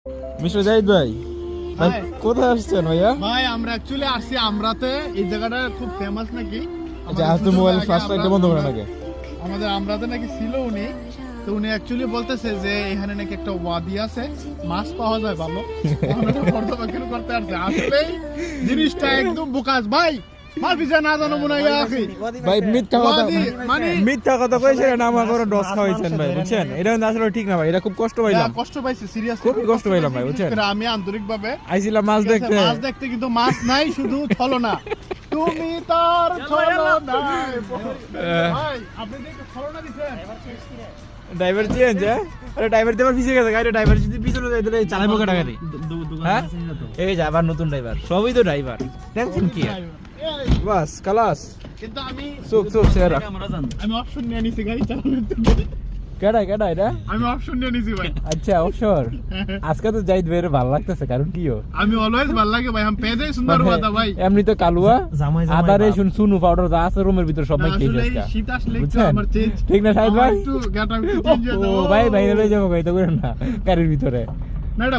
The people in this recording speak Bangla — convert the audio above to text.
মিস্টার জাহিদ ভাই, ভাই কোথায় আসছেন ভাইয়া? ভাই আমরা অ্যাকচুয়ালি আসছি আমরাতে, এই জায়গাটা খুব ফেমাস নাকি। আচ্ছা, আপনি মোবাইল ফ্ল্যাশ লাইটটা বন্ধ করেন আগে। আমাদের আমরাতে নাকি ছিল উনি, তো উনি অ্যাকচুয়ালি বলতেছে যে এখানে নাকি একটা ওয়াদি আছে, মাছ পাওয়া যায় ভালো। আমরা পর্যবেক্ষণ করতে আসছে, আসলেই জিনিসটা একদম বোকাস ভাই। মার পিছে না জানো মনে হয় আখি ভাই মিথ্যা কথা, মানে মিথ্যা কথা কইছেন না, আমার করে ডস খাওয়াইছেন ভাই, বুঝছেন? এটা কিন্তু আসলে ঠিক না ভাই, এটা খুব কষ্ট পাইলাম, কষ্ট পাইছি সিরিয়াস, খুব কষ্ট পাইলাম ভাই, বুঝছেন? আমি আন্তরিকভাবে আইছিলাম মাছ দেখতে। মাছ দেখতে, কিন্তু মাছ নাই, শুধু ছলনা। তুমি তার ছলনা ভাই, আপনি দেখতে ছলনা দিছেন। ড্রাইভার চেঞ্জ, আরে ড্রাইভার দেবার পিছিয়ে গেছে গাড়ি, ড্রাইভার যদি পিছনে যাই তাহলে চালাবো কাটা গাড়ি। হ্যাঁ এই যে আবার নতুন ড্রাইভার, সবই তো ড্রাইভার, টেনশন কি আর? বাস কালাস। কিন্তু আমি চুপ সেরা। আমি অপশন নিয়ে নিছি গাড়ি চালানোর। কেডা এটা? আমি অপশন নিয়ে নিছি ভাই। আচ্ছা অবসর। আজকে তো জাহিদ ভাইয়ের ভালো লাগতেছে, কারণ কিও আমি অলওয়েজ ভালো লাগে ভাই, हम পেদে সুন্দর কথা ভাই। এমনি তো কালুয়া আদা রসুন সুনু পাউডার যা আছে রুমের ভিতর সব খেয়ে আসলে যাচ্ছে, শীত আসলে একটু বুঝছেন? আমার চেঞ্জ, ঠিক না জাহিদ ভাই? একটু গেটআপ একটু চেঞ্জ হয়ে ও যাবে। ভাই বাইরে লয়ে যাবো, গাইতে করেন না গাড়ির ভিতরে। না এটা